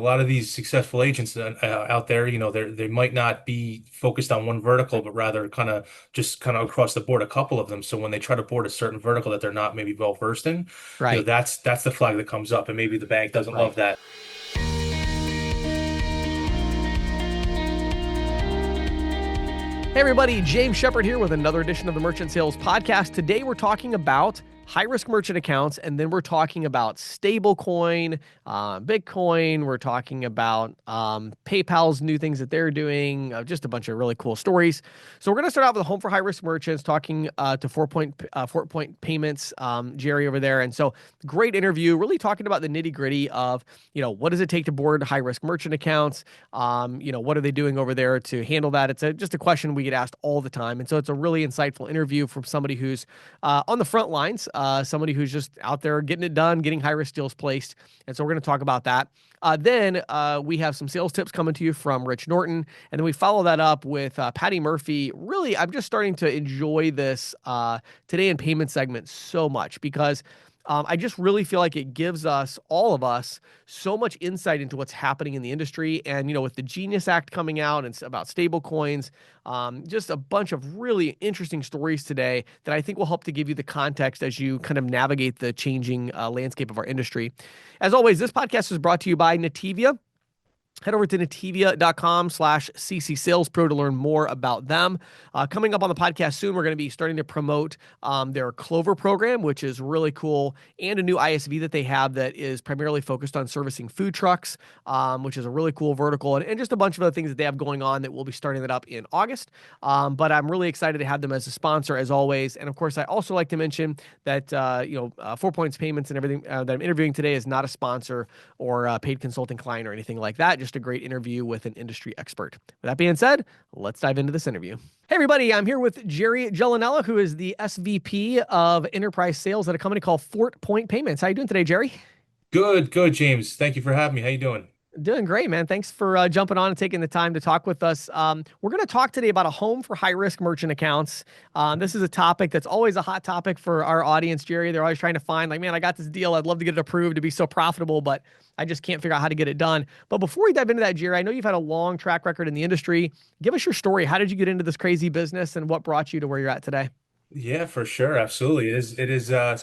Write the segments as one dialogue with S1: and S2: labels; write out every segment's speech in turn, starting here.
S1: A lot of these successful agents out there, they might not be focused on one vertical, but rather kind of across the board, a couple of them. So when they try to board a certain vertical that they're not maybe well versed in,
S2: Right,
S1: that's the flag that comes up, and maybe the bank doesn't
S2: right.
S1: love that.
S2: Hey, everybody, James Shepard here with another edition of the Merchant Sales Podcast. Today, we're talking about high risk merchant accounts, and then we're talking about stablecoin, Bitcoin. We're talking about PayPal's new things that they're doing, just a bunch of really cool stories. So, we're going to start out with the Home for High Risk Merchants, talking to 4 Point Payments, Jerry over there. And so, great interview, really talking about the nitty gritty of, what does it take to board high risk merchant accounts? What are they doing over there to handle that? It's just a question we get asked all the time. And so it's a really insightful interview from somebody who's on the front lines, somebody who's just out there getting it done, getting high risk deals placed. And so we're going to talk about that. Then we have some sales tips coming to you from Rich Norton. And then we follow that up with Patty Murphy. Really, I'm just starting to enjoy this Today in Payment segment so much because I just really feel like it gives us, all of us, so much insight into what's happening in the industry. And, with the Genius Act coming out and it's about stable coins, just a bunch of really interesting stories today that I think will help to give you the context as you kind of navigate the changing landscape of our industry. As always, this podcast is brought to you by Nativia. Head over to nativia.com/CC Sales Pro to learn more about them. Coming up on the podcast soon, we're going to be starting to promote their Clover program, which is really cool, and a new ISV that they have that is primarily focused on servicing food trucks, which is a really cool vertical, and just a bunch of other things that they have going on that we'll be starting that up in August. But I'm really excited to have them as a sponsor, as always. And of course, I also like to mention that 4 Points Payments and everything that I'm interviewing today is not a sponsor or a paid consulting client or anything like that. Just a great interview with an industry expert. With that being said, let's dive into this interview. Hey, everybody, I'm here with Jerry Gellinella, who is the SVP of Enterprise Sales at a company called 4 Point Payments. How you doing today, Jerry?
S1: Good, good, James. Thank you for having me. How you doing?
S2: Doing great, man. Thanks for jumping on and taking the time to talk with us. We're going to talk today about a home for high risk merchant accounts. This is a topic that's always a hot topic for our audience, Jerry. They're always trying to find, like, man, I got this deal. I'd love to get it approved to be so profitable, but I just can't figure out how to get it done. But before we dive into that, Jerry, I know you've had a long track record in the industry. Give us your story. How did you get into this crazy business and what brought you to where you're at today?
S1: Yeah, for sure. Absolutely. It's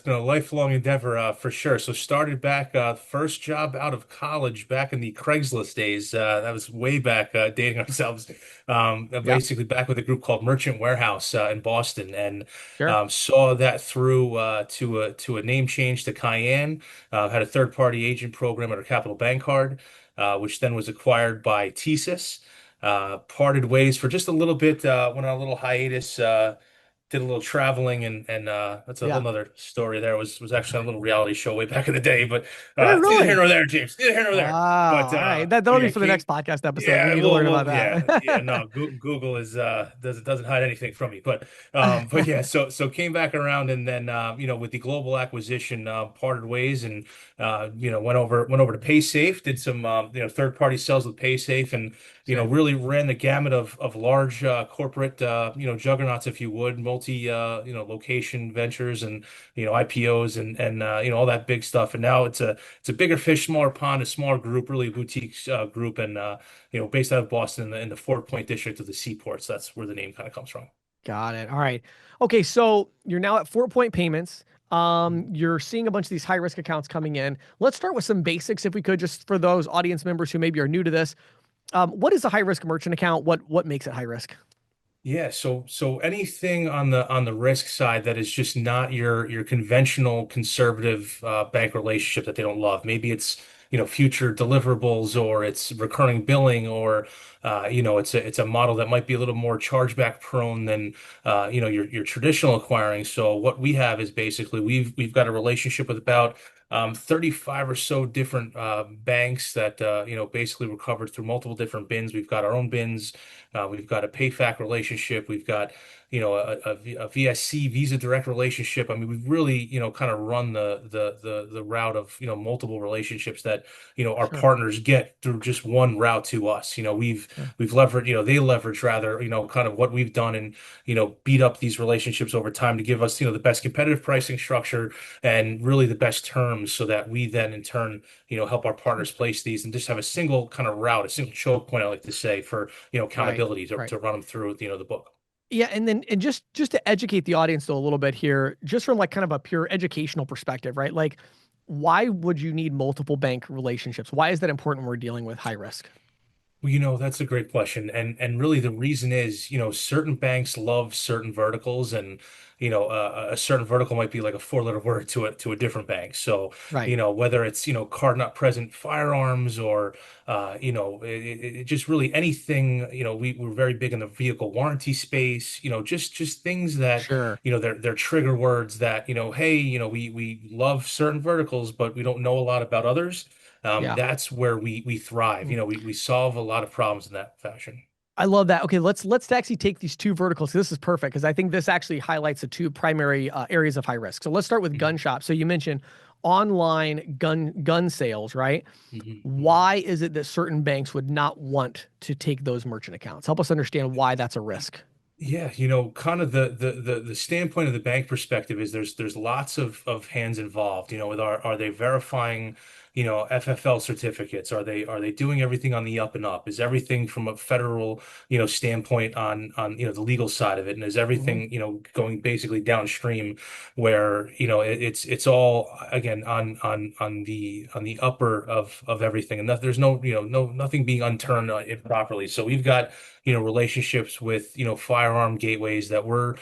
S1: been a lifelong endeavor, for sure. So started back, first job out of college back in the Craigslist days. That was way back, dating ourselves.
S2: Yeah,
S1: Basically back with a group called Merchant Warehouse, in Boston, and
S2: sure.
S1: saw that through, to a name change to Cayenne. Had a third party agent program at our Capital Bank card, which then was acquired by TSYS. Parted ways for just a little bit, went on a little hiatus, did a little traveling, and that's a whole
S2: Yeah.
S1: nother story. There was actually on a little reality show way back in the day, but
S2: Did it
S1: neither here
S2: really?
S1: nor there, James. Neither here nor there. But
S2: Wow. All right. That'll
S1: but
S2: be
S1: yeah,
S2: for the next podcast episode. We
S1: yeah,
S2: need to learn about
S1: yeah,
S2: that.
S1: no, Google is doesn't hide anything from me. But yeah, so came back around, and then with the global acquisition, parted ways, and went over to PaySafe, did some third party sales with PaySafe, and
S2: Sure.
S1: really ran the gamut of large, corporate, juggernauts, if you would, multi location ventures, and IPOs, and all that big stuff. And now it's a bigger fish, smaller pond, a smaller group, really boutique, group, and based out of Boston, in the 4 Point district of the Seaports. That's where the name kind of comes from.
S2: Got it. All right. Okay. So you're now at 4 Point Payments. You're seeing a bunch of these high risk accounts coming in. Let's start with some basics, if we could, just for those audience members who maybe are new to this. What is a high risk merchant account? What makes it high risk?
S1: Yeah, so anything on the risk side that is just not your conventional conservative, bank relationship that they don't love. Maybe it's future deliverables, or it's recurring billing, or it's a model that might be a little more chargeback prone than your traditional acquiring. So what we have is basically we've got a relationship with about 35 or so different, banks that basically recovered through multiple different bins. We've got our own bins. We've got a PayFac relationship. We've got a VSC Visa Direct relationship. I mean, we've really, kind of run the route of, multiple relationships that, our
S2: Sure.
S1: partners get through just one route to us.
S2: Sure.
S1: We've leveraged, they leverage rather, kind of what we've done and, beat up these relationships over time to give us, the best competitive pricing structure and really the best terms so that we then in turn, help our
S2: Sure.
S1: partners place these and just have a single kind of route, a single choke point, I like to say, for,
S2: Right.
S1: accountability
S2: Right.
S1: to run them through, the book.
S2: Yeah, and then and just to educate the audience though a little bit here, just from like kind of a pure educational perspective, right? Like, why would you need multiple bank relationships? Why is that important when we're dealing with high risk?
S1: Well, that's a great question. And really the reason is, certain banks love certain verticals and, a certain vertical might be like a four-letter word to a different bank. So,
S2: Right.
S1: whether it's, card not present firearms or it just really anything, we're very big in the vehicle warranty space, just things that,
S2: Sure.
S1: they're trigger words that, hey, we love certain verticals, but we don't know a lot about others.
S2: Yeah.
S1: That's where we thrive.
S2: Mm.
S1: We solve a lot of problems in that fashion.
S2: I love that. Okay, let's actually take these two verticals. This is perfect because I think this actually highlights the two primary areas of high risk. So let's start with
S1: Mhm,
S2: gun shops. So you mentioned online gun sales, right?
S1: mhm, mhm.
S2: Why is it that certain banks would not want to take those merchant accounts? Help us understand why that's a risk.
S1: Yeah, kind of the standpoint of the bank perspective is there's lots of hands involved. With are they verifying, FFL certificates? Are they doing everything on the up and up? Is everything from a federal, standpoint on the legal side of it? And is
S2: Hmm.
S1: everything, going basically downstream where, it's all again on the upper of everything and there's no, nothing being unturned improperly. So we've got relationships with, firearm gateways that we're,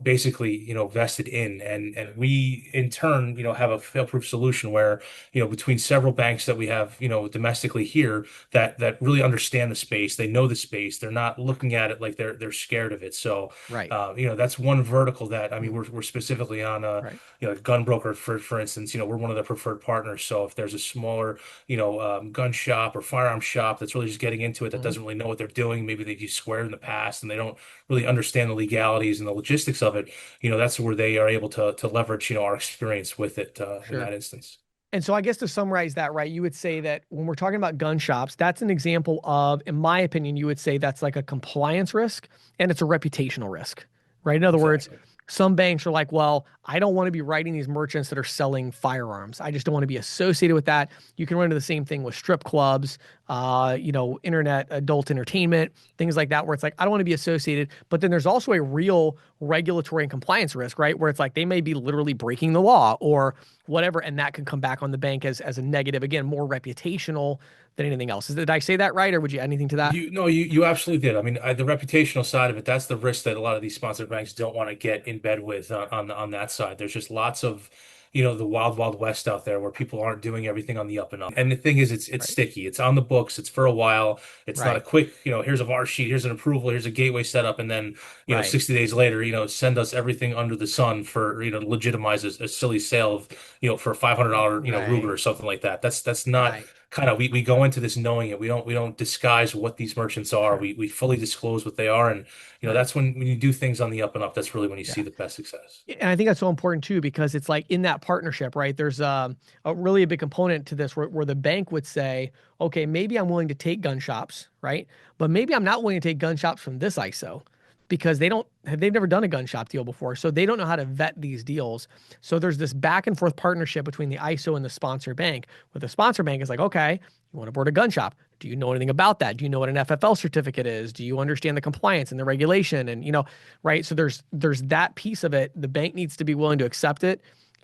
S1: basically, vested in. And we, in turn, have a fail-proof solution where, between several banks that we have, domestically here that really understand the space, they know the space, they're not looking at it like they're scared of it. So,
S2: Right.
S1: that's one vertical that, I mean,
S2: Mm.
S1: we're specifically on a,
S2: Right.
S1: gun broker, for instance, we're one of the preferred partners. So if there's a smaller, gun shop or firearm shop that's really just getting into it that
S2: Hmm.
S1: doesn't really know what they're doing. Maybe they've used Square in the past and they don't really understand the legalities and the logistics of it. That's where they are able to leverage, our experience with it in
S2: Sure.
S1: that instance.
S2: And so I guess to summarize that, right, you would say that when we're talking about gun shops, that's an example of, in my opinion, you would say that's like a compliance risk and it's a reputational risk, right? In other words,
S1: Exactly.
S2: some banks are like, well, I don't want to be writing these merchants that are selling firearms. I just don't want to be associated with that. You can run into the same thing with strip clubs, internet, adult entertainment, things like that, where it's like, I don't want to be associated. But then there's also a real regulatory and compliance risk, right? Where it's like they may be literally breaking the law or whatever, and that can come back on the bank as a negative. Again, more reputational than anything else. Did I say that right, or would you add anything to that?
S1: You absolutely did. I mean, the reputational side of it, that's the risk that a lot of these sponsored banks don't want to get in bed with on that side. There's just lots of, the wild, wild west out there where people aren't doing everything on the up and up. And the thing is, it's
S2: Right.
S1: sticky. It's on the books. It's for a while. It's not a
S2: Right.
S1: quick, here's a VAR sheet, here's an approval, here's a gateway setup, and then,
S2: Right.
S1: 60 days later, send us everything under the sun for, to legitimize a silly sale of, for $500, Ruger
S2: Right.
S1: or something like that. That's not
S2: Right.
S1: kind of we go into this knowing it. We don't disguise what these merchants are.
S2: Sure.
S1: We fully disclose what they are, and
S2: Right.
S1: that's when you do things on the up and up. That's really when you
S2: Yeah.
S1: see the best success.
S2: And I think that's so important too, because it's like in that partnership, right? There's a really a big component to this where the bank would say, okay, maybe I'm willing to take gun shops, right? But maybe I'm not willing to take gun shops from this ISO because they've never done a gun shop deal before. So they don't know how to vet these deals. So there's this back and forth partnership between the ISO and the sponsor bank, where the sponsor bank is like, okay, you want to board a gun shop. Do you know anything about that? Do you know what an FFL certificate is? Do you understand the compliance and the regulation? And right? So there's that piece of it. The bank needs to be willing to accept it,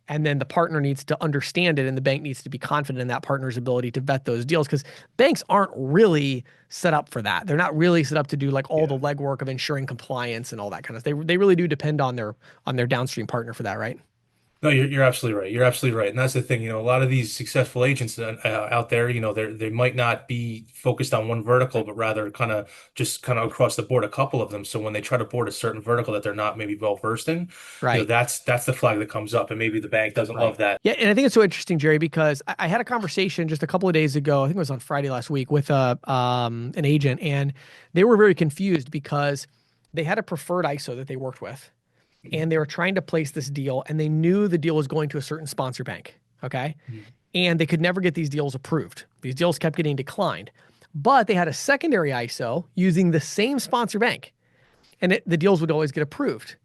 S2: and then the partner needs to understand it, and the bank needs to be confident in that partner's ability to vet those deals because banks aren't really set up for that. They're not really set up to do like all the
S1: Yeah.
S2: legwork of ensuring compliance and all that kind of. They really do depend on their downstream partner for that, right?
S1: No, you're absolutely right. You're absolutely right. And that's the thing, a lot of these successful agents out there, they might not be focused on one vertical, but rather kind of across the board, a couple of them. So when they try to board a certain vertical that they're not maybe well versed in,
S2: Right.
S1: that's the flag that comes up. And maybe the bank doesn't love
S2: Right.
S1: that.
S2: Yeah, and I think it's so interesting, Jerry, because I had a conversation just a couple of days ago. I think it was on Friday last week with an agent, and they were very confused because They had a preferred ISO that they worked with,
S1: Mhm.
S2: and they were trying to place this deal, and they knew the deal was going to a certain sponsor bank. Okay.
S1: Mhm.
S2: And they could never get these deals approved. These deals kept getting declined. But they had a secondary ISO using the same sponsor bank, and the deals would always get approved.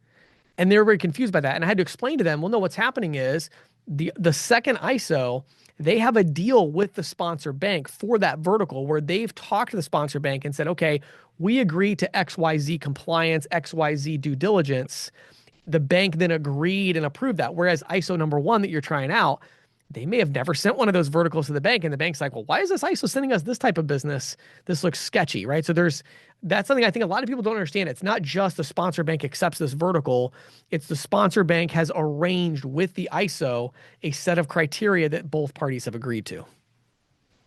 S2: And they were very confused by that. And I had to explain to them, well, no, what's happening is the second ISO, they have a deal with the sponsor bank for that vertical where they've talked to the sponsor bank and said, okay, we agree to XYZ compliance, XYZ due diligence. The bank then agreed and approved that. Whereas ISO number one that you're trying out, they may have never sent one of those verticals to the bank, and the bank's like, well, why is this ISO sending us this type of business? This looks sketchy, right? So that's something I think a lot of people don't understand. It's not just the sponsor bank accepts this vertical, it's the sponsor bank has arranged with the ISO a set of criteria that both parties have agreed to.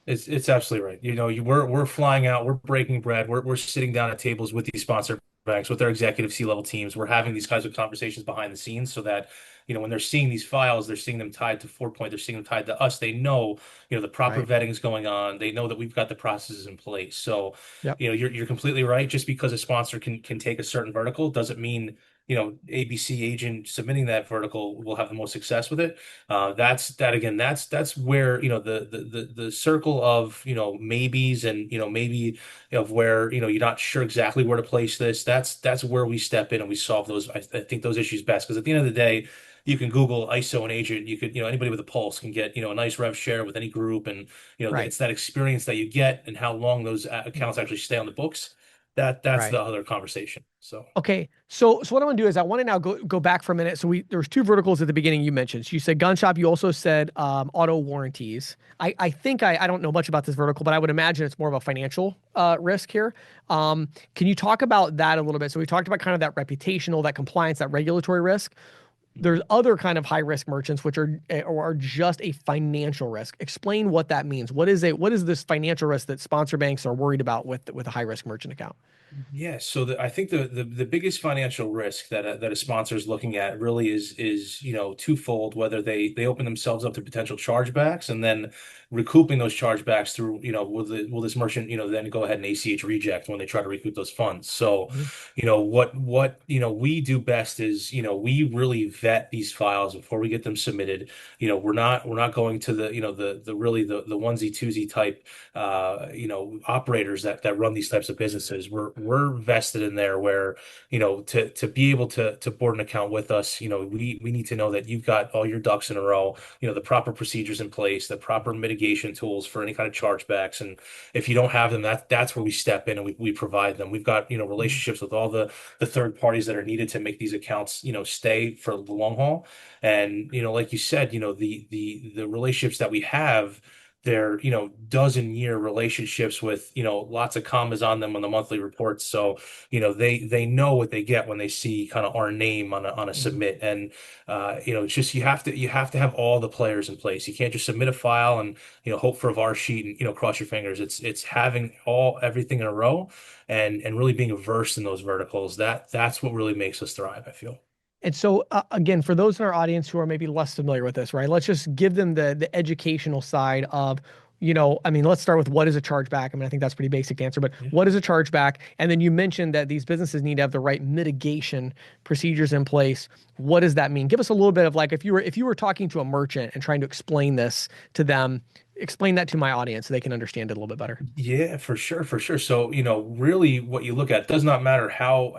S1: It's absolutely right. We're flying out, we're breaking bread, we're sitting down at tables with these sponsor banks, with their executive C-level teams. We're having these kinds of conversations behind the scenes so that, when they're seeing these files, they're seeing them tied to 4Point, they're seeing them tied to us. They know, the proper
S2: Right.
S1: vetting is going on. They know that we've got the processes in place. So,
S2: Yep.
S1: you're completely right. Just because a sponsor can take a certain vertical doesn't mean, ABC agent submitting that vertical will have the most success with it. That's where the circle of maybes and maybe of where you're not sure exactly where to place this. That's where we step in and we solve those. I think those issues best because at the end of the day, you can Google ISO and agent. You could anybody with a pulse can get a nice rev share with any group, and
S2: Right.
S1: it's that experience that you get and how long those accounts actually stay on the books. That's
S2: Right.
S1: the other conversation. So.
S2: Okay, so what I want to do is I want to now go back for a minute. So there was two verticals at the beginning you mentioned. So you said gun shop. You also said auto warranties. I think I don't know much about this vertical, but I would imagine it's more of a financial risk here. Can you talk about that a little bit? So we talked about kind of that reputational, that compliance, that regulatory risk. There's other kind of high risk merchants which are just a financial risk. Explain what that means. What is this financial risk that sponsor banks are worried about with a high risk merchant account?
S1: Yeah, so I think the biggest financial risk that a sponsor is looking at really is twofold. Whether they open themselves up to potential chargebacks and then recouping those chargebacks through will this merchant then go ahead and ACH reject when they try to recoup those funds. So
S2: Mhm.
S1: what we do best is we really vet these files before we get them submitted. We're not going to the really the onesie twosie type operators that run these types of businesses. We're vested in there where, to be able to board an account with us, we need to know that you've got all your ducks in a row, the proper procedures in place, the proper mitigation tools for any kind of chargebacks. And if you don't have them, that's where we step in and we provide them. We've got,
S2: Mhm.
S1: relationships with all the third parties that are needed to make these accounts, stay for the long haul. And, like you said, the relationships that we have, they're dozen-year relationships with lots of commas on them on the monthly reports, so they know what they get when they see kind of our name on a
S2: Mhm.
S1: submit. And it's just you have to have all the players in place. You can't just submit a file and hope for a var sheet and cross your fingers. It's having everything in a row and really being versed in those verticals. That's what really makes us thrive, I feel.
S2: And so, again, for those in our audience who are maybe less familiar with this, right? Let's just give them the educational side of, I mean, let's start with what is a chargeback. I mean, I think that's a pretty basic answer, but
S1: Yeah.
S2: what is a chargeback? And then you mentioned that these businesses need to have the right mitigation procedures in place. What does that mean? Give us a little bit of like if you were talking to a merchant and trying to explain this to them, explain that to my audience so they can understand it a little bit better.
S1: Yeah, for sure, for sure. So, really what you look at does not matter how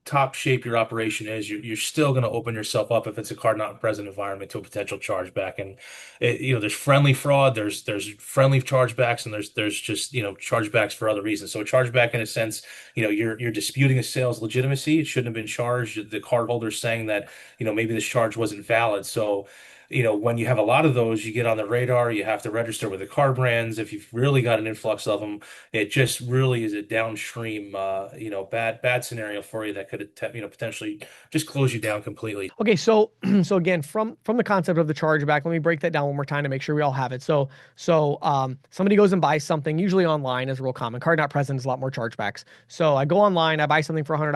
S1: top shape your operation is, you're still going to open yourself up if it's a card not present environment to a potential chargeback. And there's friendly fraud, there's friendly chargebacks, and there's just chargebacks for other reasons. So a chargeback, in a sense, you're disputing a sales legitimacy. It shouldn't have been charged. The cardholder's saying that maybe this charge wasn't valid. So when you have a lot of those, you get on the radar. You have to register with the card brands. If you've really got an influx of them, it just really is a downstream, bad scenario for you that could, potentially just close you down completely.
S2: Okay, so so again, from the concept of the chargeback, let me break that down one more time to make sure we all have it. So somebody goes and buys something, usually online is real common. Card not present is a lot more chargebacks. So I go online, I buy something for $100,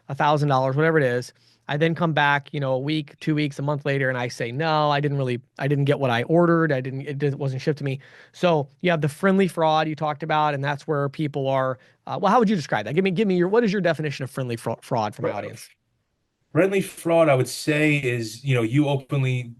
S2: $1,000, whatever it is. I then come back, a week, 2 weeks, a month later, and I say, no, I didn't get what I ordered. Wasn't shipped to me. So you have the friendly fraud you talked about, and that's where people are. Well, how would you describe that? What is your definition of friendly fraud for my audience?
S1: Friendly fraud, I would say, is, you openly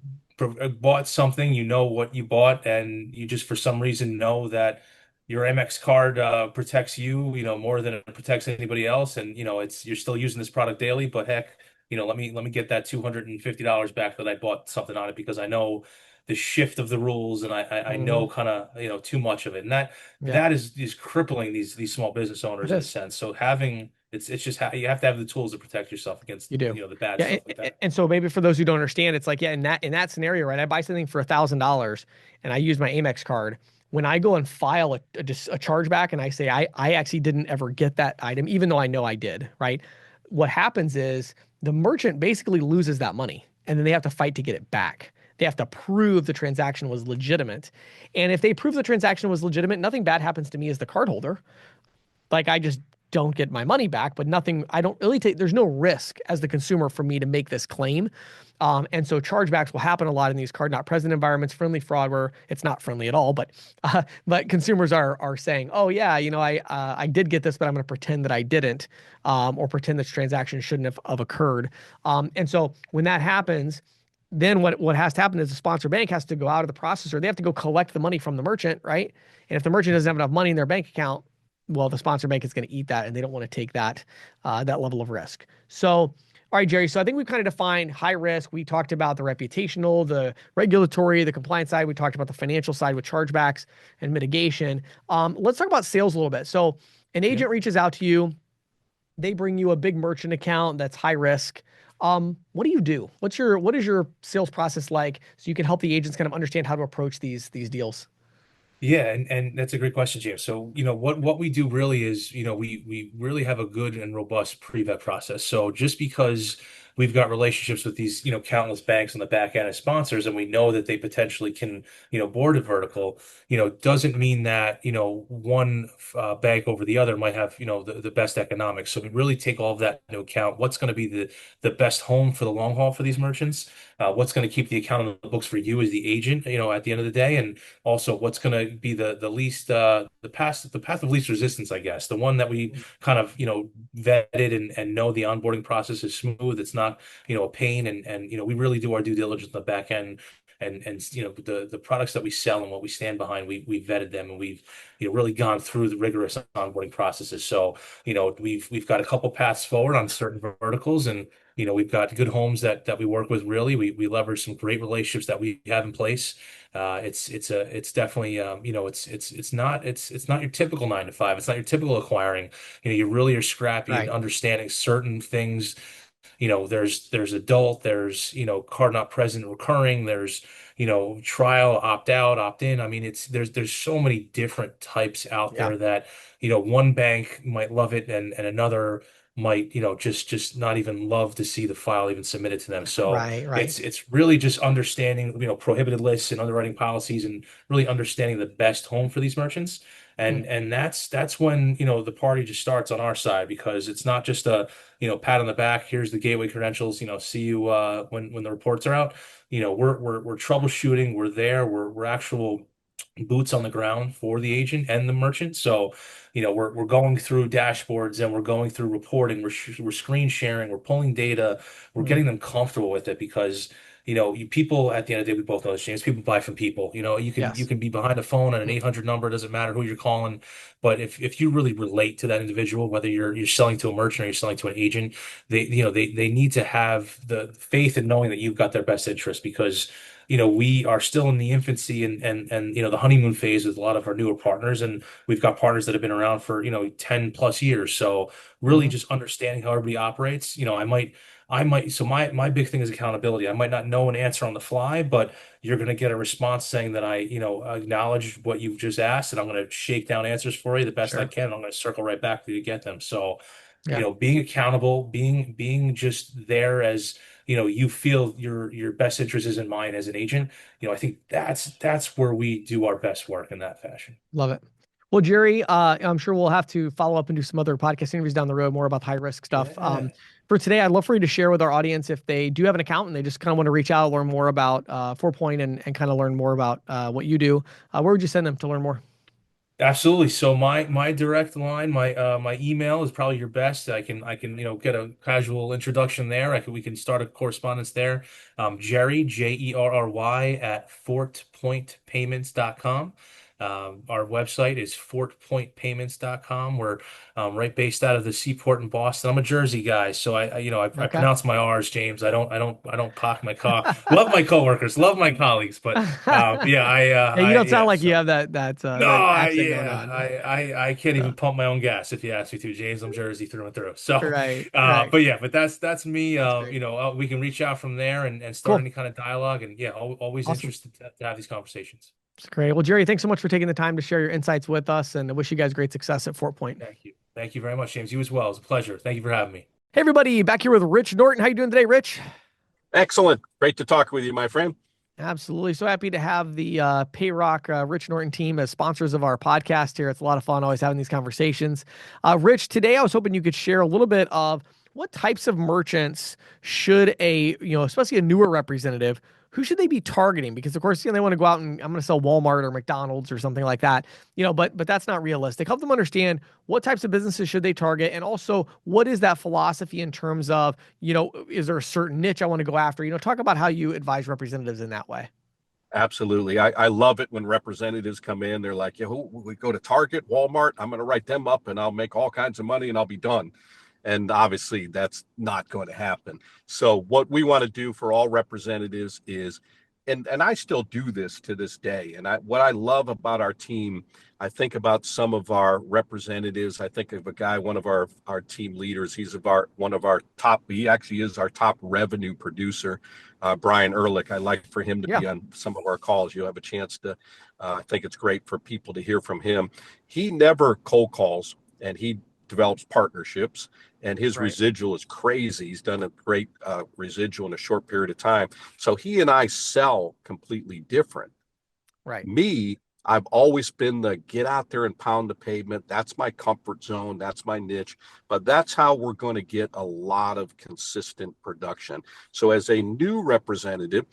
S1: bought something, you know what you bought, and you just for some reason know that your Amex card protects you, more than it protects anybody else, and it's you're still using this product daily, but heck, let me get that $250 back that I bought something on it because I know the shift of the rules and I
S2: Hmm.
S1: know kind of too much of it, and that
S2: Yeah,
S1: that is crippling these small business
S2: it
S1: owners in a
S2: is.
S1: sense. So having it's just you have to have the tools to protect yourself against
S2: You do.
S1: the bad
S2: Yeah,
S1: stuff like that.
S2: and so maybe for those who don't understand, it's like, yeah, in that scenario, right? I buy something for $1,000 and I use my Amex card. When I go and file a chargeback and I say I actually didn't ever get that item, even though I know I did, right? What happens is the merchant basically loses that money and then they have to fight to get it back. They have to prove the transaction was legitimate. And if they prove the transaction was legitimate, nothing bad happens to me as the cardholder. Like I just don't get my money back, but nothing, I don't really take, there's no risk as the consumer for me to make this claim. And so chargebacks will happen a lot in these card not present environments, friendly fraud where it's not friendly at all, but consumers are saying, oh yeah, I did get this, but I'm going to pretend that I didn't, or pretend this transaction shouldn't have occurred. And so when that happens, then what has to happen is the sponsor bank has to go out of the processor. They have to go collect the money from the merchant, right? And if the merchant doesn't have enough money in their bank account, well, the sponsor bank is going to eat that, and they don't want to take that level of risk. So, all right, Jerry. So I think we've kind of defined high risk. We talked about the reputational, the regulatory, the compliance side. We talked about the financial side with chargebacks and mitigation. Let's talk about sales a little bit. So an
S1: Yeah.
S2: agent reaches out to you. They bring you a big merchant account that's high risk. What do you do? What is your sales process like so you can help the agents kind of understand how to approach these deals?
S1: Yeah, and that's a great question, James. So, what we do really is, we really have a good and robust pre-vet process. So just because we've got relationships with these, countless banks on the back end as sponsors, and we know that they potentially can, board a vertical, doesn't mean that, one bank over the other might have, the best economics. So we really take all of that into account. What's going to be the best home for the long haul for these merchants? What's going to keep the account on the books for you as the agent, at the end of the day, and also what's going to be the least the path of least resistance, I guess, the one that we kind of vetted and know the onboarding process is smooth, it's not a pain, and we really do our due diligence on the back end, and the products that we sell and what we stand behind, we vetted them, and we've really gone through the rigorous onboarding processes. So we've got a couple paths forward on certain verticals, and we've got good homes that we work with. Really, we leverage some great relationships that we have in place. It's definitely it's not your typical 9 to 5. It's not your typical acquiring. You really are scrappy and
S2: Right.
S1: understanding certain things. There's adult, there's card not present recurring, there's trial, opt out, opt in. I mean, there's so many different types out
S2: Yeah.
S1: there that one bank might love it, and another might just not even love to see the file even submitted to them. So
S2: Right. Right.
S1: it's really just understanding prohibited lists and underwriting policies, and really understanding the best home for these merchants.
S2: Hmm.
S1: And that's when the party just starts on our side, because it's not just a pat on the back. Here's the gateway credentials. See you when the reports are out. We're troubleshooting. We're there. We're actual boots on the ground for the agent and the merchant. So, we're going through dashboards, and we're going through reporting. We're screen sharing. We're pulling data. We're
S2: Hmm.
S1: getting them comfortable with it, because people at the end of the day, we both know this, James. People buy from people. You
S2: Yes.
S1: can be behind a phone on an
S2: Hmm.
S1: 800 number. It doesn't matter who you're calling, but if you really relate to that individual, whether you're selling to a merchant or you're selling to an agent, they need to have the faith in knowing that you've got their best interest, because we are still in the infancy and the honeymoon phase with a lot of our newer partners, and we've got partners that have been around for 10 plus years. So really
S2: Hmm.
S1: just understanding how everybody operates. I might so my big thing is accountability. I might not know an answer on the fly, but you're going to get a response saying that I acknowledge what you've just asked, and I'm going to shake down answers for you the best I
S2: Sure.
S1: can. I'm going to circle right back to you to get them. So
S2: Yeah.
S1: being accountable, being just there as you feel your best interest is in mind as an agent. I think that's where we do our best work in that fashion.
S2: Love it. Well, Jerry, I'm sure we'll have to follow up and do some other podcast interviews down the road, more about the high risk stuff.
S1: Yeah.
S2: For today, I'd love for you to share with our audience if they do have an account and they just kind of want to reach out, learn more about 4Point and kind of learn more about what you do. Where would you send them to learn more?
S1: Absolutely. So my direct line, my email is probably your best. I can get a casual introduction there. We can start a correspondence there. Jerry Jerry at fortpointpayments.com. Our website is fortpointpayments.com. We're right based out of the seaport in Boston. I'm a Jersey guy, so I
S2: Okay.
S1: pronounce my R's, James. I don't park my car. Love my coworkers, love my colleagues, but yeah,
S2: Yeah, you don't sound
S1: yeah.
S2: like you
S1: So.
S2: have that
S1: No,
S2: accent going
S1: yeah,
S2: on.
S1: I can't
S2: So,
S1: even pump my own gas if you ask me to, James. I'm Jersey through and through. So,
S2: right, right.
S1: but yeah, but that's me.
S2: That's great.
S1: We can reach out from there and start
S2: Cool.
S1: any kind of dialogue. And yeah, always
S2: Awesome.
S1: interested to have these conversations.
S2: That's great. Well, Jerry, thanks so much for taking the time to share your insights with us, and I wish you guys great success at Fort Point.
S1: Thank you very much, James. You as well. It's a pleasure. Thank you for having me.
S2: Hey, everybody, back here with Rich Norton. How you doing today, Rich?
S3: Excellent. Great to talk with you, my friend.
S2: Absolutely. So happy to have the Payrock Rich Norton team as sponsors of our podcast here. It's a lot of fun always having these conversations. Rich, today I was hoping you could share a little bit of what types of merchants should especially a newer representative, who should they be targeting? Because of course, they want to go out and I'm going to sell Walmart or McDonald's or something like that, but that's not realistic. Help them understand what types of businesses should they target, and also what is that philosophy in terms of, is there a certain niche I want to go after? Talk about how you advise representatives in that way.
S3: Absolutely. I love it when representatives come in. They're like, we go to Target, Walmart. I'm going to write them up and I'll make all kinds of money and I'll be done. And obviously, that's not going to happen. So what we want to do for all representatives is, and I still do this to this day. And what I love about our team, I think about some of our representatives. I think of a guy, one of our team leaders. He's one of our top. He actually is our top revenue producer, Brian Ehrlich. I like for him to
S2: Yeah.
S3: be on some of our calls. You'll have a chance to. I think it's great for people to hear from him. He never cold calls, and he develops partnerships, and his
S2: Right.
S3: residual is crazy. He's done a great residual in a short period of time. So he and I sell completely different.
S2: Right.
S3: Me, I've always been the get out there and pound the pavement. That's my comfort zone. That's my niche. But that's how we're going to get a lot of consistent production. So as a new representative,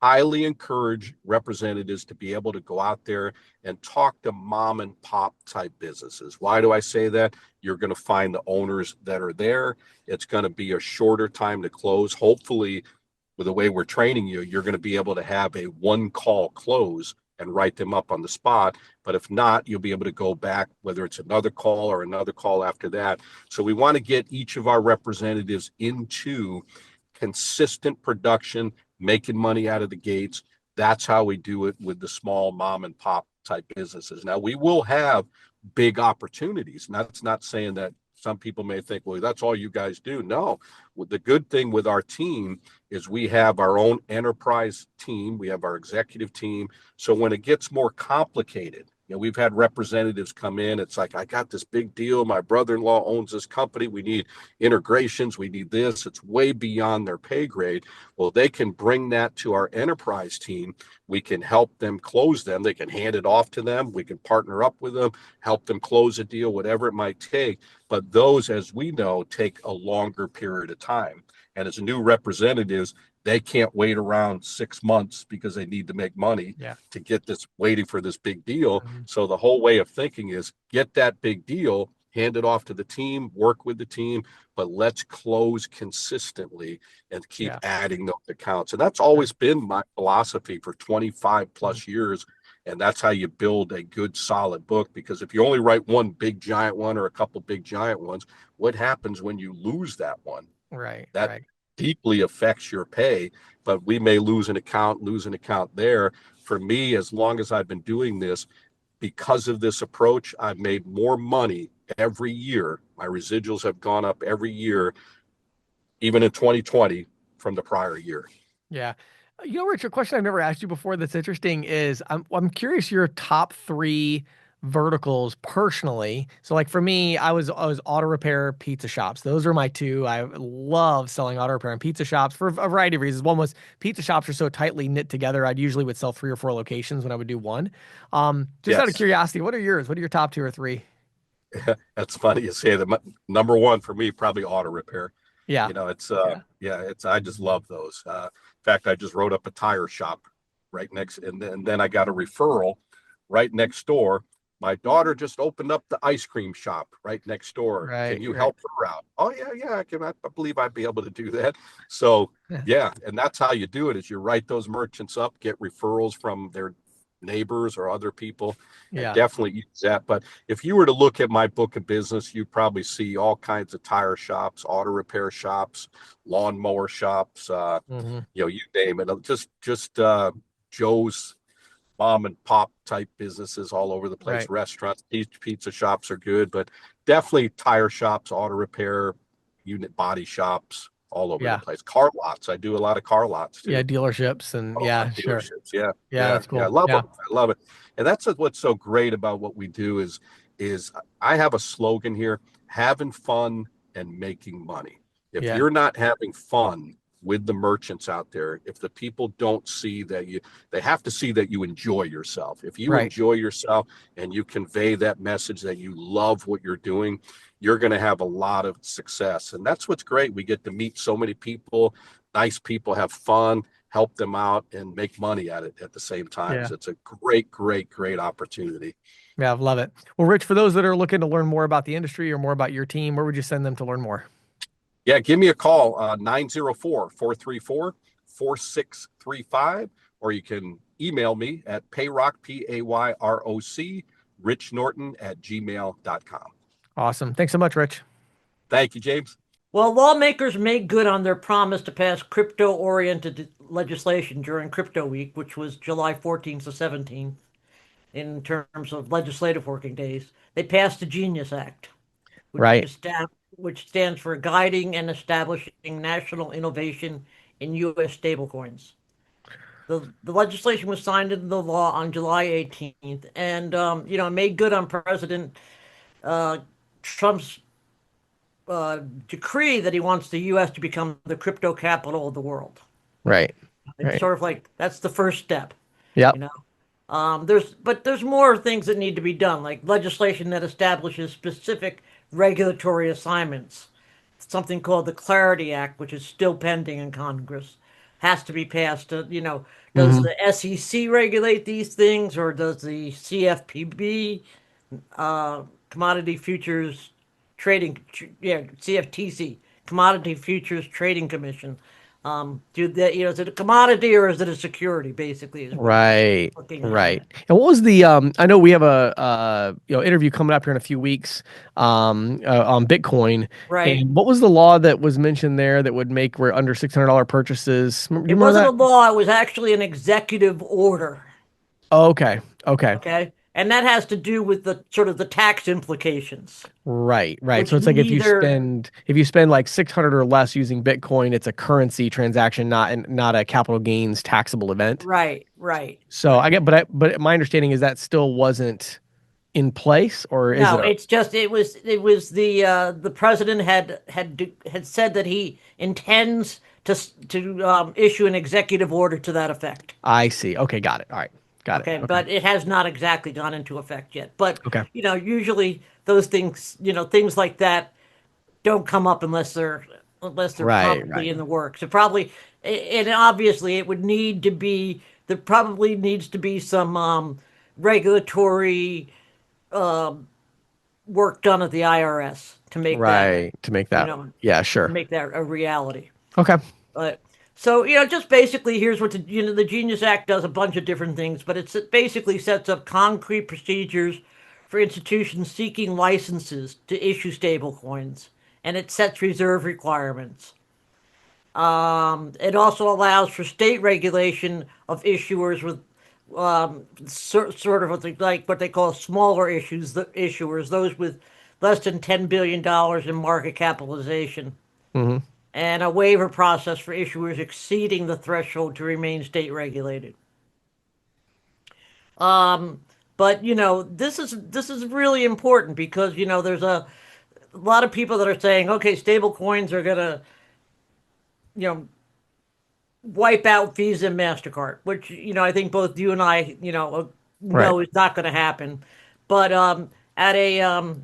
S3: highly encourage representatives to be able to go out there and talk to mom and pop type businesses. Why do I say that? You're going to find the owners that are there. It's going to be a shorter time to close. Hopefully, with the way we're training you, you're going to be able to have a one call close and write them up on the spot. But if not, you'll be able to go back, whether it's another call or another call after that. So we want to get each of our representatives into consistent production, making money out of the gates. That's how we do it with the small mom and pop type businesses. Now, we will have big opportunities. And that's not saying that some people may think, well, that's all you guys do. No, the good thing with our team is we have our own enterprise team. We have our executive team. So when it gets more complicated, we've had representatives come in. It's like, I got this big deal. My brother-in-law owns this company. We need integrations. We need this. It's way beyond their pay grade. Well, they can bring that to our enterprise team. We can help them close them. They can hand it off to them. We can partner up with them, help them close a deal, whatever it might take. But those, as we know, take a longer period of time. And as new representatives, they can't wait around 6 months because they need to make money
S2: Yeah.
S3: to get this, waiting for this big deal.
S2: Mhm.
S3: So the whole way of thinking is get that big deal, hand it off to the team, work with the team, but let's close consistently and keep
S2: Yeah.
S3: adding those accounts. And that's always been my philosophy for 25 plus years. And that's how you build a good, solid book. Because if you only write one big giant one or a couple big giant ones, what happens when you lose that one?
S2: Right.
S3: That
S2: Right.
S3: deeply affects your pay, but we may lose an account there. For me, as long as I've been doing this, because of this approach, I've made more money every year. My residuals have gone up every year, even in 2020 from the prior year.
S2: Yeah. Rich, a question I've never asked you before that's interesting is I'm curious your top three verticals personally. So like for me, I was auto repair, pizza shops. Those are my two. I love selling auto repair and pizza shops for a variety of reasons. One was pizza shops are so tightly knit together. I'd usually would sell 3 or 4 locations when I would do one. Just out of
S3: Yes.
S2: curiosity, what are yours? What are your top 2 or 3?
S3: That's funny you say that. Number one for me, probably auto repair.
S2: Yeah.
S3: It's
S2: Yeah.
S3: yeah, it's I just love those. In fact, I just wrote up a tire shop right next, and then I got a referral right next door. My daughter just opened up the ice cream shop right next door. Can
S2: Right.
S3: you
S2: Right.
S3: help her out? Oh yeah, yeah, I can. I believe I'd be able to do that. So
S2: Yeah.
S3: yeah, and that's how you do it: is you write those merchants up, get referrals from their neighbors or other people, and
S2: Yeah.
S3: definitely use that. But if you were to look at my book of business, you'd probably see all kinds of tire shops, auto repair shops, lawnmower shops,
S2: Hmm.
S3: you name it. Just Joe's mom and pop type businesses all over the place.
S2: Right.
S3: Restaurants, pizza shops are good, but definitely tire shops, auto repair, unit body shops all over the
S2: Yeah.
S3: place. Car lots. I do a lot of car lots
S2: Yeah.
S3: too.
S2: Dealerships and
S3: Oh,
S2: yeah, sure.
S3: dealerships. Yeah,
S2: Yeah,
S3: yeah,
S2: that's
S3: yeah. I
S2: cool.
S3: love
S2: Yeah.
S3: them. I love it. And that's what's so great about what we do is I have a slogan here: having fun and making money. If
S2: Yeah.
S3: you're not having fun with the merchants out there, if the people don't see that they have to see that you enjoy yourself. If you
S2: Right.
S3: enjoy yourself and you convey that message that you love what you're doing, you're going to have a lot of success. And that's what's great. We get to meet so many people, nice people, have fun, help them out, and make money at it at the same time.
S2: Yeah.
S3: So it's a great, great, great opportunity.
S2: Yeah, I love it. Well, Rich, for those that are looking to learn more about the industry or more about your team, where would you send them to learn more?
S3: Yeah, give me a call, 904-434-4635, or you can email me at payrock, Payroc, Rich Norton at gmail.com.
S2: Awesome. Thanks so much, Rich.
S3: Thank you, James.
S4: Well, lawmakers made good on their promise to pass crypto-oriented legislation during Crypto Week, which was July 14th to 17th, in terms of legislative working days. They passed the Genius Act, which
S2: Right.
S4: which stands for Guiding and Establishing National Innovation in U.S. Stablecoins. The legislation was signed into the law on July 18th, and made good on President uh, Trump's decree that he wants the U.S. to become the crypto capital of the world.
S2: Right.
S4: It's
S2: Right.
S4: sort of like that's the first step, you
S2: Yep.
S4: know. There's more things that need to be done, like legislation that establishes specific regulatory assignments. Something called the Clarity Act, which is still pending in Congress, has to be passed. Does
S2: Hmm.
S4: the SEC regulate these things, or does the CFPB, Commodity Futures Trading, yeah, CFTC, Commodity Futures Trading Commission, do that? Is it a commodity or is it a security? Basically, is what we're
S2: Right.
S4: looking at.
S2: Right. And what was the I know we have a interview coming up here in a few weeks on Bitcoin.
S4: Right.
S2: And what was the law that was mentioned there that would make where under $600 purchases? Do you
S4: It
S2: remember
S4: wasn't a
S2: that?
S4: law, it was actually an executive order.
S2: Oh, okay. Okay.
S4: Okay. And that has to do with the sort of the tax implications,
S2: Right, right. So
S4: which
S2: it's like
S4: neither,
S2: if you spend like 600 or less using Bitcoin, it's a currency transaction, not a capital gains taxable event.
S4: right, right,
S2: So I
S4: right.
S2: get, but my understanding is that still wasn't in place, or is it
S4: No,
S2: a,
S4: it's just it was the president had said that he intends to issue an executive order to that effect.
S2: I see. Okay, got it. All right. Got it.
S4: Okay,
S2: Okay.
S4: but it has not exactly gone into effect yet. But
S2: Okay.
S4: usually those things, things like that don't come up unless they're
S2: Right,
S4: probably
S2: right.
S4: in the works. And obviously it would need to be there probably needs to be some regulatory work done at the IRS to make that
S2: Right. To make
S4: you
S2: that.
S4: know
S2: Yeah,
S4: to
S2: sure.
S4: make that a reality.
S2: Okay.
S4: But so just basically, here's what the Genius Act does a bunch of different things, but it basically sets up concrete procedures for institutions seeking licenses to issue stable coins, and it sets reserve requirements. It also allows for state regulation of issuers with sort of what they call smaller issuers, those with less than $10 billion in market capitalization,
S2: Hmm.
S4: and a waiver process for issuers exceeding the threshold to remain state regulated. But this is really important because there's a lot of people that are saying, okay, stable coins are gonna you know wipe out Visa and Mastercard, which I think both you and I
S2: Right.
S4: know is not going to happen. But at a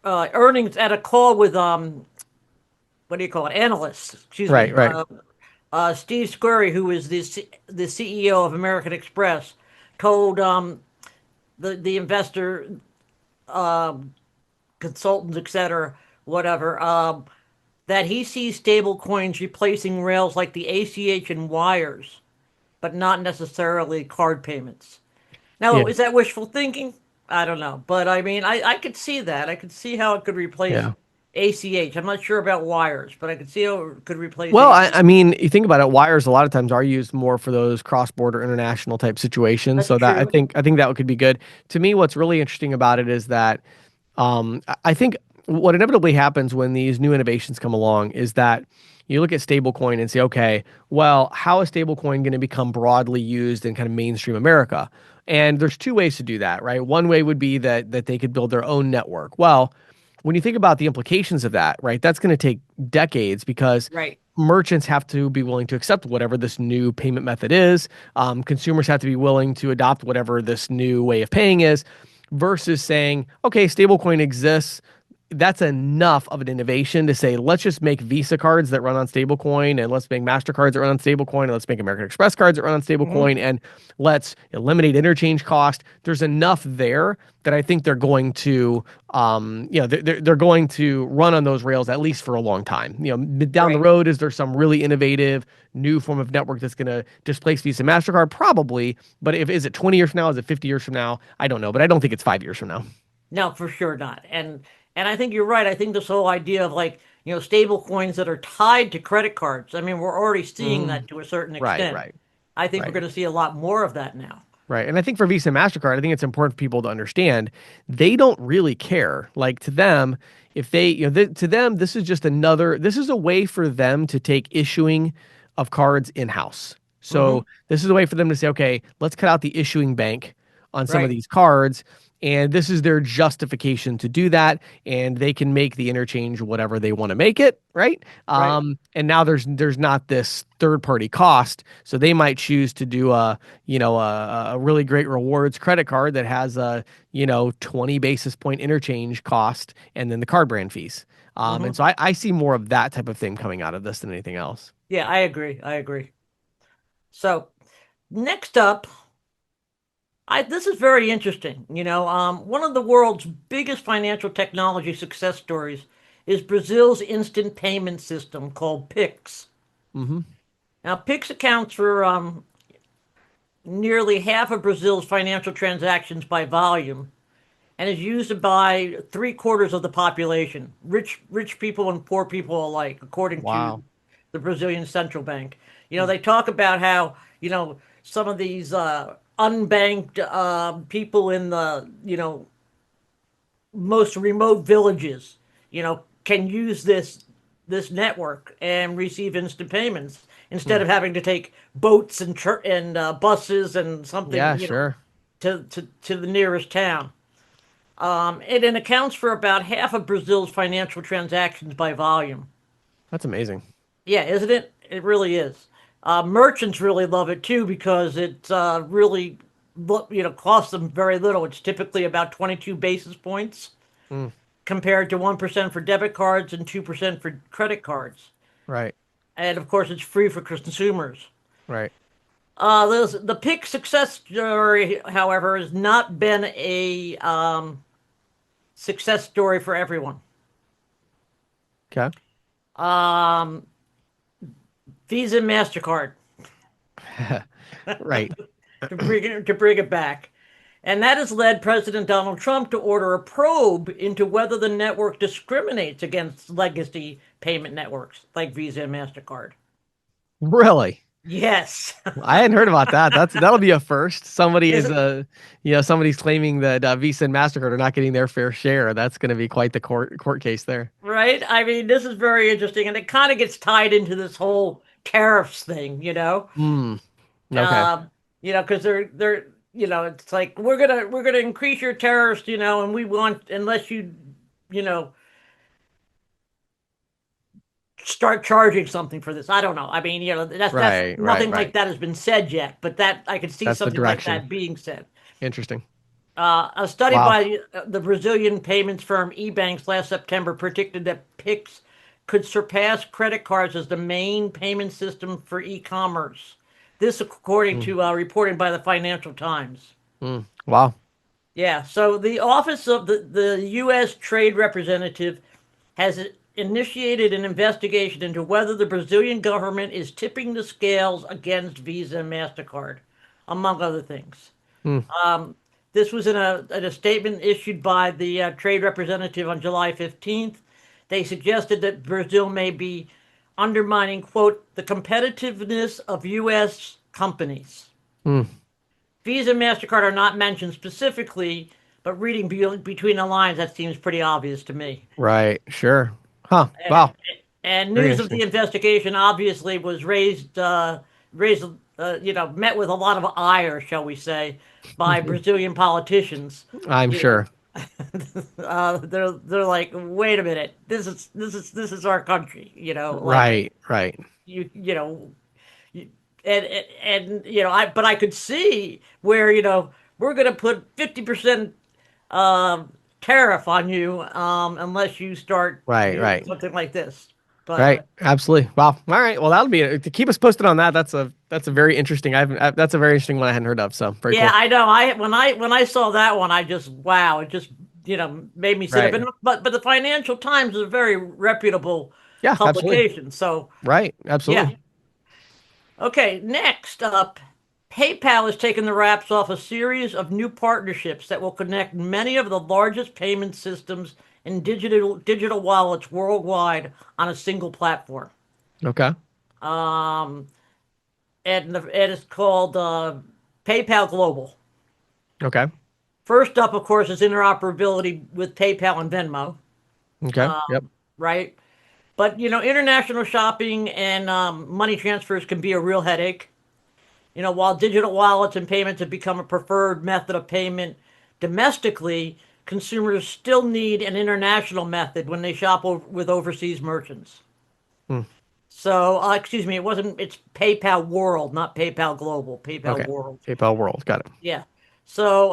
S4: earnings at a call with what do you call it, analysts? Excuse me.
S2: Right. Right.
S4: Steve Squeri, who is the CEO of American Express, told the investor consultants, etc., whatever, that he sees stable coins replacing rails like the ACH and wires, but not necessarily card payments.
S2: Yeah.
S4: Now, is that wishful thinking? I don't know. But I mean, I could see that. I could see how it could replace
S2: Yeah.
S4: ACH. I'm not sure about wires, but I could see how it could replace
S2: Well, I
S4: ACH.
S2: mean, you think about it, wires a lot of times are used more for those cross-border international type situations.
S4: That's
S2: So that I
S4: true.
S2: think I think that could be good. To me, what's really interesting about it is that I think what inevitably happens when these new innovations come along is that you look at stablecoin and say, okay, well, how is stablecoin going to become broadly used in kind of mainstream America? And there's two ways to do that, right? One way would be that they could build their own network. Well, when you think about the implications of that, right, that's going to take decades because
S4: Right.
S2: merchants have to be willing to accept whatever this new payment method is. Consumers have to be willing to adopt whatever this new way of paying is, versus saying, okay, stablecoin exists. That's enough of an innovation to say, let's just make Visa cards that run on stablecoin, and let's make MasterCards that run on stablecoin, and let's make American Express cards that run on
S4: Hmm.
S2: stablecoin, and let's eliminate interchange cost. There's enough there that I think they're going to, they're going to run on those rails at least for a long time. Down the
S4: Right.
S2: road, is there some really innovative new form of network that's going to displace Visa and MasterCard? Probably, but if is it 20 years from now? Is it 50 years from now? I don't know, but I don't think it's 5 years from now.
S4: No, for sure not. And I think you're right. I think this whole idea of like, stable coins that are tied to credit cards. I mean, we're already seeing
S2: Mm,
S4: that to a certain
S2: right,
S4: extent.
S2: right,
S4: I think we're
S2: right.
S4: going to see a lot more of that now.
S2: Right. And I think for Visa and MasterCard, I think it's important for people to understand they don't really care. Like to them, if they, to them, this is a way for them to take issuing of cards in-house.
S4: Hmm.
S2: So this is a way for them to say, okay, let's cut out the issuing bank on some of
S4: Right.
S2: these cards. And this is their justification to do that. And they can make the interchange whatever they want to make it. Right.
S4: Right.
S2: And now there's not this third party cost. So they might choose to do a really great rewards credit card that has a 20 basis point interchange cost and then the card brand fees. And
S4: Hmm.
S2: so I see more of that type of thing coming out of this than anything else.
S4: Yeah, I agree. I agree. So next up, this is very interesting. One of the world's biggest financial technology success stories is Brazil's instant payment system called Pix.
S2: Hmm.
S4: Now, Pix accounts for nearly half of Brazil's financial transactions by volume and is used by three-quarters of the population, rich people and poor people alike, according to
S2: Wow.
S4: the Brazilian central bank. They talk about how some of these unbanked people in the most remote villages, can use this network and receive instant payments instead
S2: Hmm.
S4: of having to take boats and buses and
S2: Yeah,
S4: something,
S2: sure.
S4: to the nearest town. It accounts for about half of Brazil's financial transactions by volume.
S2: That's amazing.
S4: Yeah, isn't it? It really is. Merchants really love it too because it really, costs them very little. It's typically about 22 basis points
S2: Mm,
S4: compared to 1% for debit cards and 2% for credit cards.
S2: right.
S4: And of course, it's free for consumers.
S2: Right.
S4: The PIC success story, however, has not been a success story for everyone.
S2: Okay.
S4: Um, Visa and MasterCard,
S2: Right.
S4: to bring it back. And that has led President Donald Trump to order a probe into whether the network discriminates against legacy payment networks like Visa and MasterCard.
S2: Really?
S4: Yes.
S2: I hadn't heard about that. That'll be a first.
S4: Is it
S2: Somebody's claiming that Visa and Mastercard are not getting their fair share. That's going to be quite the court case there.
S4: right? I mean, this is very interesting, and it kind of gets tied into this whole tariffs thing,
S2: Hmm. Okay.
S4: um, because they're it's like we're gonna increase your tariffs, and we want unless you know start charging something for this. I don't know. I mean, that's
S2: Right, right,
S4: nothing like
S2: right.
S4: that has been said yet, but that I could see
S2: That's the
S4: something like
S2: direction.
S4: that being said.
S2: Interesting.
S4: A study
S2: Wow.
S4: by the Brazilian payments firm eBanks last September predicted that Pix could surpass credit cards as the main payment system for e-commerce. This, according
S2: Mm,
S4: to reporting by the Financial Times.
S2: wow.
S4: Yeah, so the Office of the U.S. Trade Representative has initiated an investigation into whether the Brazilian government is tipping the scales against Visa and MasterCard, among other things.
S2: Mm,
S4: This was in a statement issued by the trade representative on July 15th. They suggested that Brazil may be undermining, quote, the competitiveness of U.S. companies.
S2: mm,
S4: Visa and MasterCard are not mentioned specifically, but reading between the lines, that seems pretty obvious to me.
S2: right. Sure. Huh.
S4: And,
S2: Wow.
S4: and
S2: Very
S4: news of
S2: interesting.
S4: the investigation obviously was raised, met with a lot of ire, shall we say, by Brazilian politicians.
S2: I'm
S4: You know,
S2: sure.
S4: they're like, wait a minute, this is our country. Like
S2: Right, right.
S4: you you know you, I could see where we're gonna put 50% tariff on you unless you start
S2: Right,
S4: doing
S2: right.
S4: something like this. But
S2: Right. Absolutely. Wow. All right. Well, that'll be it. To keep us posted on that. That's a very interesting. That's a very interesting one I hadn't heard of. So very
S4: yeah,
S2: cool.
S4: I know. When I saw that one, I just wow, it just made me sit up.
S2: Right.
S4: But the Financial Times is a very reputable
S2: Yeah, absolutely.
S4: publication. So
S2: Right.
S4: yeah.
S2: Absolutely.
S4: Okay, next up, PayPal has taken the wraps off a series of new partnerships that will connect many of the largest payment systems and digital wallets worldwide on a single platform.
S2: Okay.
S4: Um, and it's called PayPal Global.
S2: Okay.
S4: First up, of course, is interoperability with PayPal and Venmo,
S2: Okay. Yep.
S4: right? But international shopping and money transfers can be a real headache. While digital wallets and payments have become a preferred method of payment domestically, consumers still need an international method when they shop with overseas merchants.
S2: Hmm.
S4: So, excuse me, it's PayPal World, not PayPal Global, PayPal
S2: Okay.
S4: World.
S2: PayPal World. Got it.
S4: Yeah. So,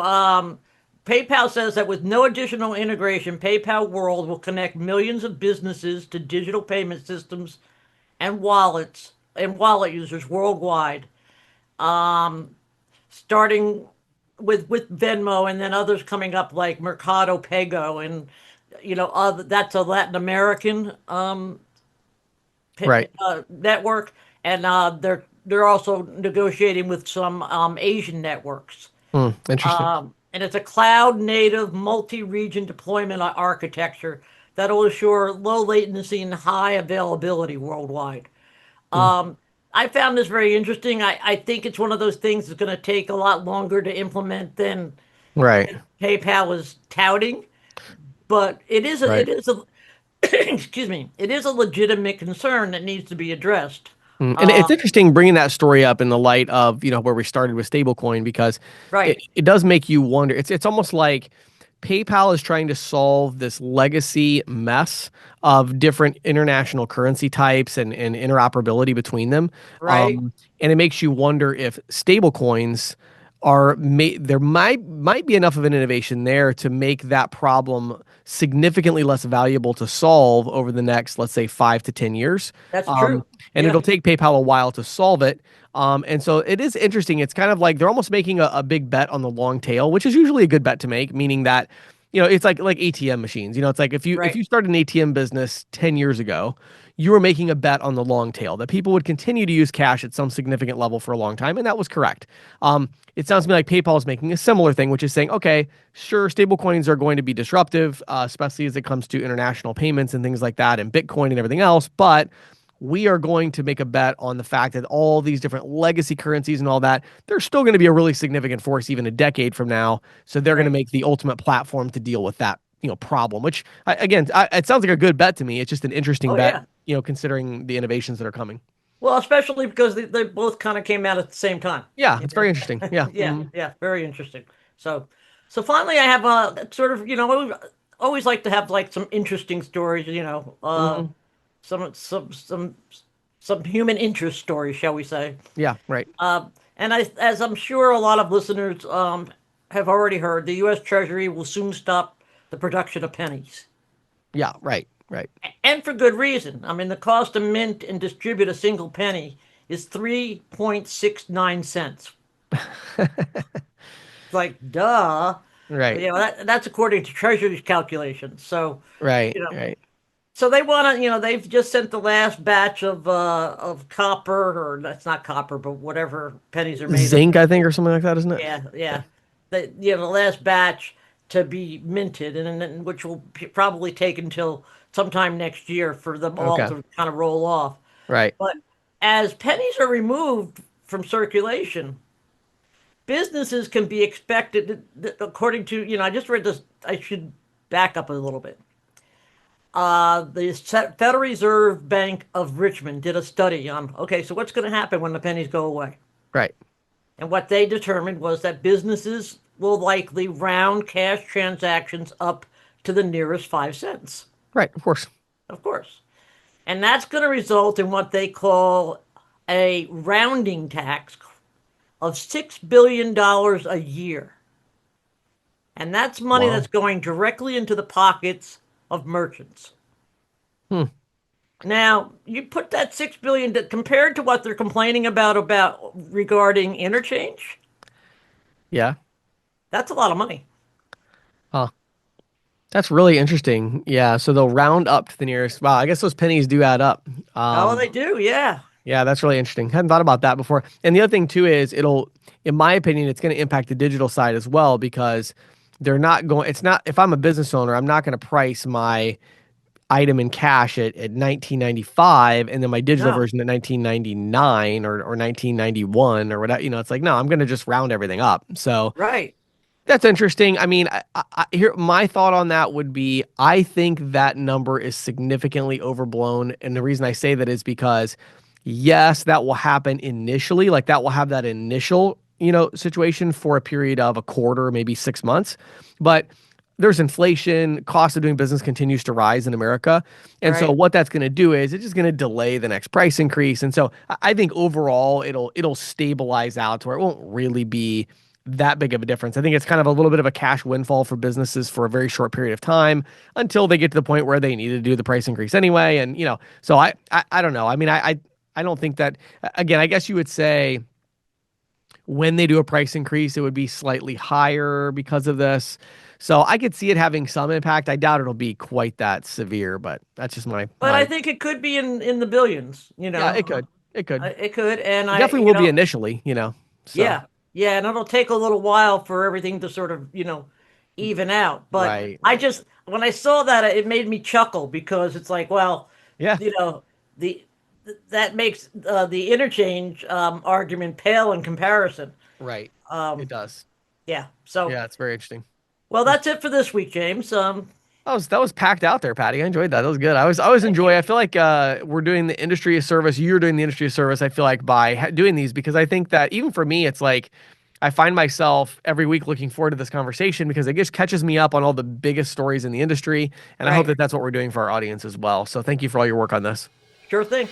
S4: PayPal says that with no additional integration, PayPal World will connect millions of businesses to digital payment systems and wallet users worldwide, starting with Venmo and then others coming up like Mercado Pago and that's a Latin American
S2: Right.
S4: network, and they're also negotiating with some Asian networks.
S2: Interesting.
S4: And it's a cloud native multi-region deployment architecture that'll assure low latency and high availability worldwide.
S2: Hmm.
S4: I found this very interesting. I think it's one of those things that's going to take a lot longer to implement than
S2: Right.
S4: PayPal is touting, but
S2: Right.
S4: excuse me, it is a legitimate concern that needs to be addressed.
S2: And it's interesting bringing that story up in the light of, where we started with stablecoin because
S4: Right,
S2: it does make you wonder. It's almost like PayPal is trying to solve this legacy mess of different international currency types and interoperability between them.
S4: right.
S2: And it makes you wonder if stablecoins there might be enough of an innovation there to make that problem significantly less valuable to solve over the next, let's say, 5 to 10 years.
S4: That's
S2: Um,
S4: true.
S2: and
S4: Yeah,
S2: it'll take PayPal a while to solve it. And so it is interesting. It's kind of like they're almost making a big bet on the long tail, which is usually a good bet to make, meaning that, it's like ATM machines. It's like if
S4: right.
S2: you started an ATM business 10 years ago, you were making a bet on the long tail that people would continue to use cash at some significant level for a long time, and that was correct. It sounds to me like PayPal is making a similar thing, which is saying, okay, sure, stablecoins are going to be disruptive, especially as it comes to international payments and things like that, and Bitcoin and everything else, but we are going to make a bet on the fact that all these different legacy currencies and all that, they're still going to be a really significant force even a decade from now. So they're going to
S4: Right.
S2: make the ultimate platform to deal with that, problem, which again, it sounds like a good bet to me. It's just an interesting
S4: Oh
S2: bet,
S4: yeah.
S2: considering the innovations that are coming.
S4: Well, especially because they both kind of came out at the same time.
S2: Yeah,
S4: You
S2: it's
S4: know?
S2: very interesting. Yeah.
S4: Yeah, yeah, very interesting. So, so finally, I have a sort of, always like to have like some interesting stories,
S2: Mhm.
S4: some some human interest stories, shall we say?
S2: Yeah, right.
S4: And as I'm sure a lot of listeners have already heard, the U.S. Treasury will soon stop the production of pennies,
S2: Yeah, right, right.
S4: and for good reason. I mean, the cost to mint and distribute a single penny is 3.69 cents. It's like, duh.
S2: Right,
S4: That's according to Treasury's calculations. So,
S2: right,
S4: you know,
S2: right.
S4: so they want to, they've just sent the last batch of copper, or that's not copper, but whatever pennies are made of.
S2: Zinc, I think, or something like that, isn't it?
S4: Yeah, yeah. The last batch to be minted, and then which will probably take until sometime next year for them all
S2: Okay.
S4: to kind of roll off.
S2: Right.
S4: But as pennies are removed from circulation, businesses can be expected, according to, I just read this, I should back up a little bit. The Federal Reserve Bank of Richmond did a study on, okay, so what's going to happen when the pennies go away?
S2: Right.
S4: And what they determined was that businesses will likely round cash transactions up to the nearest 5 cents,
S2: Right. Of course.
S4: of course. And that's going to result in what they call a rounding tax of $6 billion a year. And that's money
S2: Wow.
S4: that's going directly into the pockets of merchants.
S2: Hmm.
S4: Now, you put that 6 billion compared to what they're complaining about regarding interchange,
S2: Yeah.
S4: that's a lot of money.
S2: Huh. That's really interesting. Yeah. So they'll round up to the nearest. Wow. I guess those pennies do add up.
S4: Oh,
S2: Um,
S4: they do, yeah.
S2: yeah, that's really interesting. Hadn't thought about that before. And the other thing too is in my opinion, it's going to impact the digital side as well because they're not going. It's not. If I'm a business owner, I'm not going to price my item in cash at 1995 and then my digital
S4: No,
S2: version at 1999 or 1991 or whatever. It's like, no, I'm going to just round everything up. So
S4: right.
S2: that's interesting. I mean, here my thought on that would be I think that number is significantly overblown, and the reason I say that is because yes, that will happen initially, like that will have that initial, situation for a period of a quarter, maybe 6 months, but there's inflation, cost of doing business continues to rise in America. And so
S4: Right.
S2: what that's going to do is it's just going to delay the next price increase. And so I think overall it'll stabilize out to where it won't really be that big of a difference. I think it's kind of a little bit of a cash windfall for businesses for a very short period of time until they get to the point where they need to do the price increase anyway. And so I don't know. I mean, I don't think that again, I guess you would say when they do a price increase, it would be slightly higher because of this. So I could see it having some impact. I doubt it'll be quite that severe, but that's just my
S4: But I
S2: my
S4: think it could be in the billions,
S2: yeah, it could. It could.
S4: It could. And
S2: It definitely will be initially. So
S4: yeah, yeah. And it'll take a little while for everything to sort of, even out. But
S2: right,
S4: I
S2: right.
S4: just, when I saw that, it made me chuckle because it's like, well,
S2: Yeah,
S4: you know, the, that makes the interchange argument pale in comparison.
S2: right. It
S4: Um,
S2: does.
S4: yeah. So,
S2: Yeah, it's very interesting.
S4: well, that's it for this week, James.
S2: That was packed out there, Patty. I enjoyed that. That was good. I always
S4: Thank
S2: enjoy.
S4: you.
S2: I feel like we're doing the industry a service. You're doing the industry a service. I feel like by doing these because I think that even for me, it's like I find myself every week looking forward to this conversation because it just catches me up on all the biggest stories in the industry, and I hope
S4: Right.
S2: that that's what we're doing for our audience as well. So thank you for all your work on this.
S4: Sure thing.